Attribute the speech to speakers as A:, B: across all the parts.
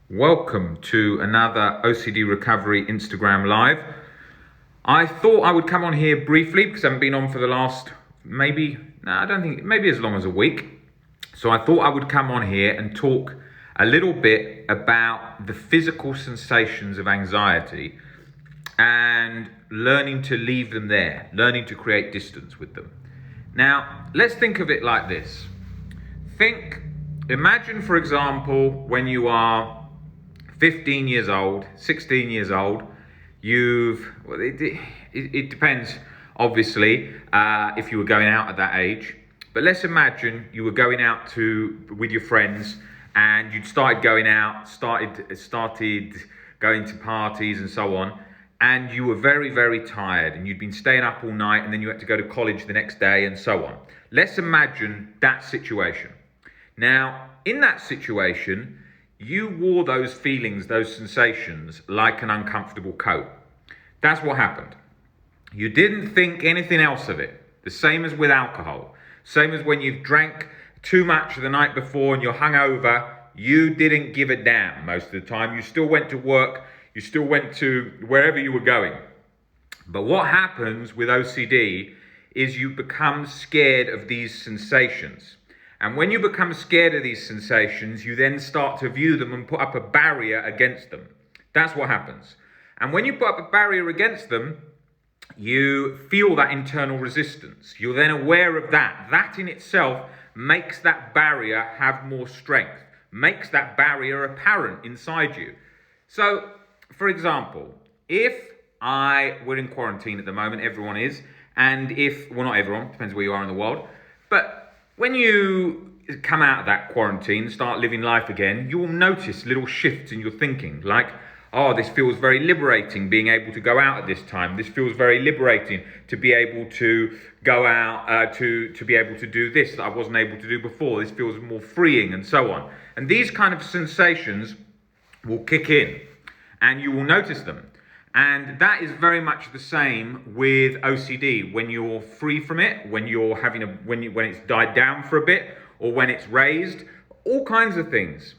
A: Welcome to another OCD Recovery Instagram Live. I thought I would come on here briefly because I haven't been on for the last maybe as long as a week. So I thought I would come on here and talk a little bit about the physical sensations of anxiety and learning to leave them there, learning to create distance with them. Now, let's think of it like this. Imagine, for example, when you are 15 years old, 16 years old, it depends, obviously, if you were going out at that age. But let's imagine you were going out with your friends and you'd started going out, started going to parties and so on, and you were very, very tired and you'd been staying up all night and then you had to go to college the next day and so on. Let's imagine that situation. Now, in that situation, you wore those feelings, those sensations, like an uncomfortable coat. That's what happened. You didn't think anything else of it. The same as with alcohol. Same as when you've drank too much the night before and you're hungover, you didn't give a damn most of the time. You still went to work, you still went to wherever you were going. But what happens with OCD is you become scared of these sensations. And when you become scared of these sensations, you then start to view them and put up a barrier against them. That's what happens. And when you put up a barrier against them, you feel that internal resistance. You're then aware of that. That in itself makes that barrier have more strength, makes that barrier apparent inside you. So, for example, if we're in quarantine at the moment, everyone is, and not everyone, depends where you are in the world, but when you come out of that quarantine, start living life again, you will notice little shifts in your thinking, like, this feels very liberating being able to go out at this time. This feels very liberating to be able to go out, to be able to do this that I wasn't able to do before. This feels more freeing and so on. And these kind of sensations will kick in and you will notice them. And that is very much the same with OCD. When you're free from it, when it's died down for a bit, or when it's raised, all kinds of things.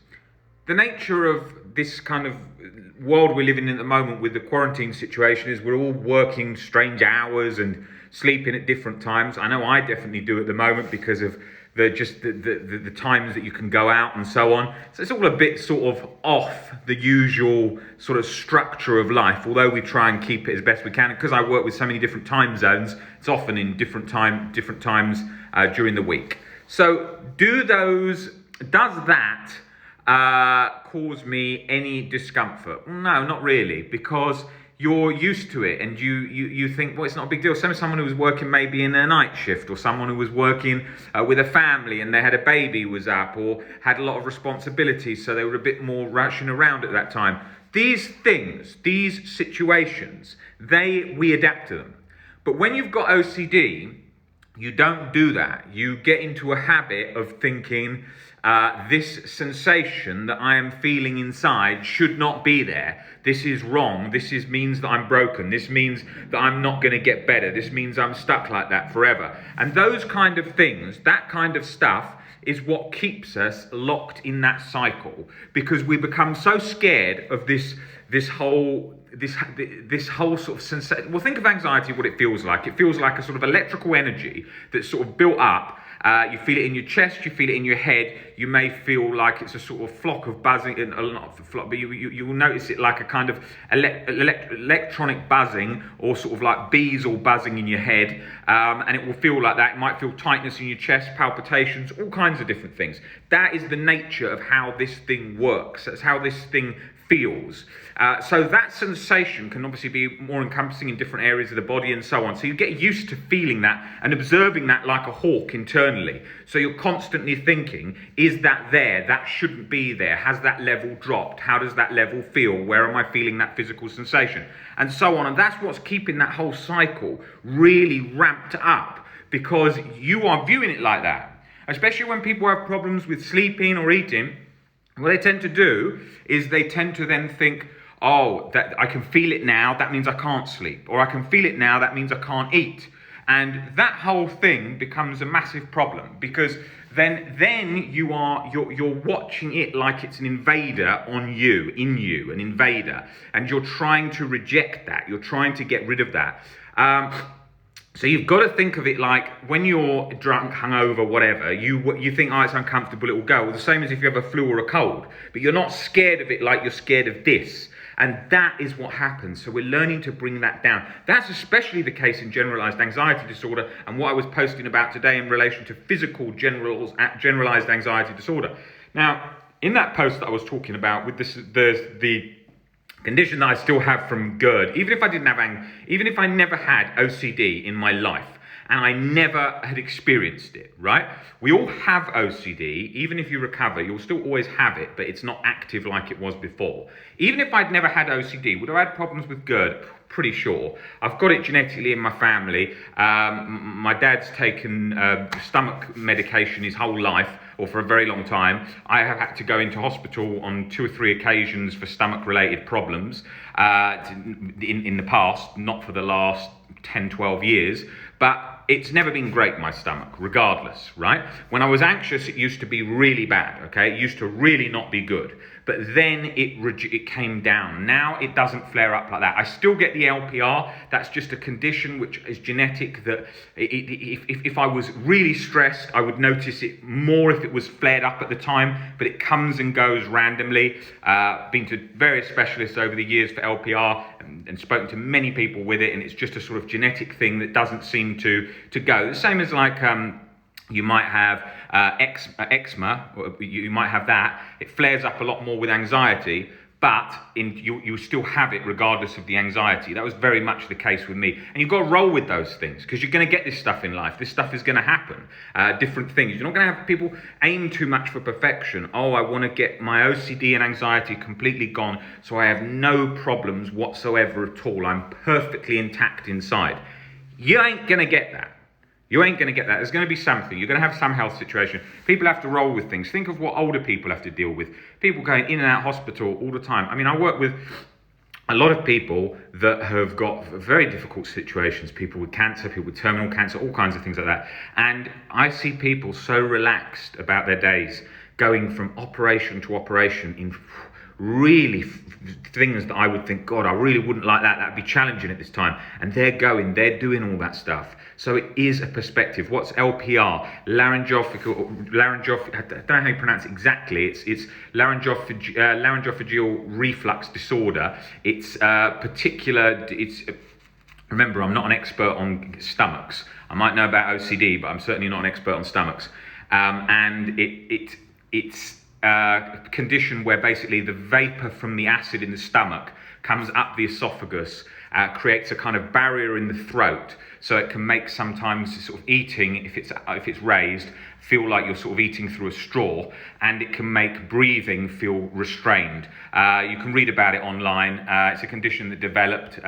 A: The nature of this kind of world we're living in at the moment with the quarantine situation is we're all working strange hours and sleeping at different times. I know I definitely do at the moment because of the times that you can go out and so on. So it's all a bit sort of off the usual sort of structure of life, although we try and keep it as best we can. Because I work with so many different time zones, it's often in different times during the week. So does that cause me any discomfort? No, not really, because you're used to it and you think, well, it's not a big deal. Same as someone who was working maybe in a night shift, or someone who was working with a family and they had a baby was up, or had a lot of responsibilities, so they were a bit more rushing around at that time. These things, these situations, we adapt to them. But when you've got OCD, you don't do that. You get into a habit of thinking, this sensation that I am feeling inside should not be there. This is wrong. This means that I'm broken. This means that I'm not going to get better. This means I'm stuck like that forever. And those kind of things, that kind of stuff, is what keeps us locked in that cycle, because we become so scared of this whole sort of sensation. Well, think of anxiety, what it feels like. It feels like a sort of electrical energy that's sort of built up. You feel it in your chest, you feel it in your head. You may feel like it's a sort of flock of buzzing, not a flock, but you will notice it like a kind of electronic buzzing, or sort of like bees all buzzing in your head. And it will feel like that. It might feel tightness in your chest, palpitations, all kinds of different things. That is the nature of how this thing works. That's how this thing feels. So that sensation can obviously be more encompassing in different areas of the body and so on. So you get used to feeling that and observing that like a hawk internally. So you're constantly thinking, is that there? That shouldn't be there. Has that level dropped? How does that level feel? Where am I feeling that physical sensation? And so on. And that's what's keeping that whole cycle really ramped up, because you are viewing it like that. Especially when people have problems with sleeping or eating. What they tend to do is they tend to then think, that I can feel it now, that means I can't sleep. Or I can feel it now, that means I can't eat. And that whole thing becomes a massive problem, because then you're watching it like it's an invader on you, in you, an invader, and you're trying to reject that. You're trying to get rid of that. So you've got to think of it like when you're drunk, hungover, whatever, you think, oh, it's uncomfortable, it will go. Well, the same as if you have a flu or a cold, but you're not scared of it like you're scared of this. And that is what happens. So we're learning to bring that down. That's especially the case in generalized anxiety disorder, and what I was posting about today in relation to physical generalized anxiety disorder. Now, in that post that I was talking about with the condition that I still have from GERD, even if I never had OCD in my life, and I never had experienced it, right? We all have OCD. Even if you recover, you'll still always have it, but it's not active like it was before. Even if I'd never had OCD, would I have had problems with GERD? Pretty sure. I've got it genetically in my family. My dad's taken stomach medication his whole life, or for a very long time. I have had to go into hospital on 2 or 3 occasions for stomach-related problems in the past, not for the last 10, 12 years, but it's never been great, my stomach, regardless, right? When I was anxious, it used to be really bad, okay? It used to really not be good. But then it came down. Now it doesn't flare up like that. I still get the LPR. That's just a condition which is genetic, that if I was really stressed, I would notice it more if it was flared up at the time, but it comes and goes randomly. Been to various specialists over the years for LPR and spoken to many people with it, and it's just a sort of genetic thing that doesn't seem to go. The same as like you might have eczema, you might have that. It flares up a lot more with anxiety, but you still have it regardless of the anxiety. That was very much the case with me. And you've got to roll with those things, because you're going to get this stuff in life. This stuff is going to happen. Different things. You're not going to have people aim too much for perfection. Oh, I want to get my OCD and anxiety completely gone so I have no problems whatsoever at all. I'm perfectly intact inside. You ain't going to get that. You ain't going to get that. There's going to be something. You're going to have some health situation. People have to roll with things. Think of what older people have to deal with. People going in and out of hospital all the time. I mean, I work with a lot of people that have got very difficult situations. People with cancer, people with terminal cancer, all kinds of things like that. And I see people so relaxed about their days, going from operation to operation in really things that I would think, God, I really wouldn't like that. That'd be challenging at this time. And they're doing all that stuff. So it is a perspective. What's LPR? Laryngeophobial, I don't know how you pronounce it exactly. It's laryngeophobial reflux disorder. Remember, I'm not an expert on stomachs. I might know about OCD, but I'm certainly not an expert on stomachs. And it's a condition where basically the vapor from the acid in the stomach comes up the esophagus, creates a kind of barrier in the throat, so it can make sometimes sort of eating, if it's raised, feel like you're sort of eating through a straw, and it can make breathing feel restrained. You can read about it online. It's a condition that developed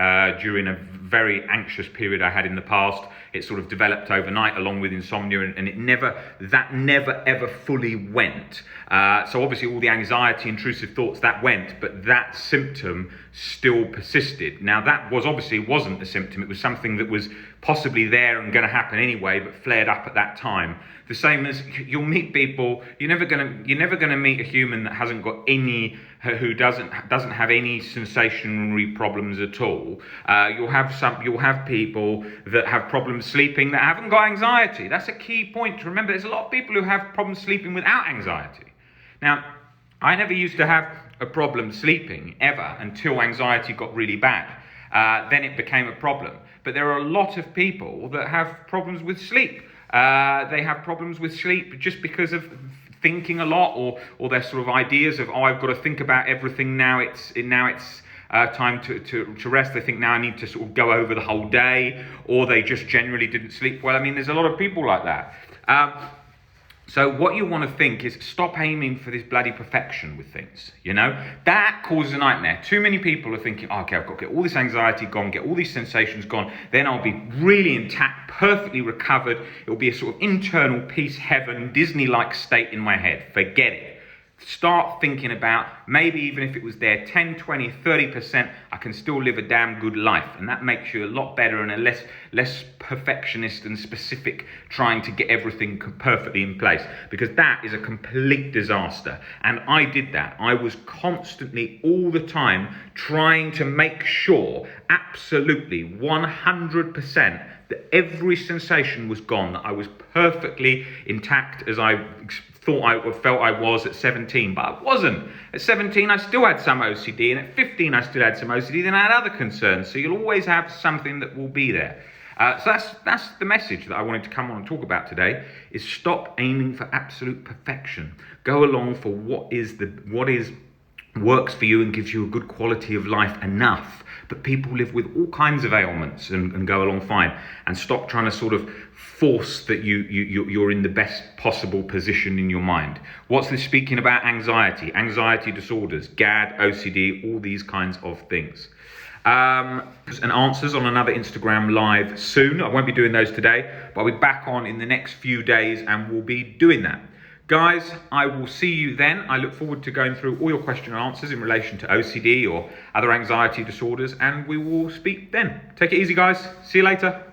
A: during a very anxious period I had in the past. It sort of developed overnight along with insomnia, and it never ever fully went. So obviously all the anxiety, intrusive thoughts, that went, but that symptom still persisted. Now that wasn't a symptom. It was something that was possibly there and going to happen anyway, but flared up at that time. The same as you'll meet people, you're never gonna meet a human that hasn't got who doesn't have any sensationary problems at all. You'll have people that have problems sleeping that haven't got anxiety. That's a key point to remember. There's a lot of people who have problems sleeping without anxiety. Now, I never used to have a problem sleeping ever until anxiety got really bad. Then it became a problem. But there are a lot of people that have problems with sleep. They have problems with sleep just because of thinking a lot, or their sort of ideas of, oh, I've got to think about everything now. It's time to rest. They think now I need to sort of go over the whole day, or they just generally didn't sleep well. I mean, there's a lot of people like that. So what you want to think is stop aiming for this bloody perfection with things, you know? That causes a nightmare. Too many people are thinking, oh, okay, I've got to get all this anxiety gone, get all these sensations gone, then I'll be really intact, perfectly recovered. It'll be a sort of internal peace, heaven, Disney-like state in my head. Forget it. Start thinking about, maybe even if it was there 10, 20, 30%, I can still live a damn good life. And that makes you a lot better and a less perfectionist and specific, trying to get everything perfectly in place, because that is a complete disaster. And I did that. I was constantly, all the time, trying to make sure, absolutely 100%, that every sensation was gone, that I was perfectly intact as I felt I was at 17, but I wasn't. At 17, I still had some OCD, and at 15, I still had some OCD, then I had other concerns. So you'll always have something that will be there. So that's the message that I wanted to come on and talk about today, is stop aiming for absolute perfection. Go along for what works for you and gives you a good quality of life enough. But people live with all kinds of ailments and go along fine. And stop trying to sort of force that you're in the best possible position in your mind. What's this speaking about? Anxiety disorders, GAD, OCD, all these kinds of things. And answers on another Instagram live soon. I won't be doing those today, but I'll be back on in the next few days and we'll be doing that. Guys, I will see you then. I look forward to going through all your question and answers in relation to OCD or other anxiety disorders, and we will speak then. Take it easy, guys. See you later.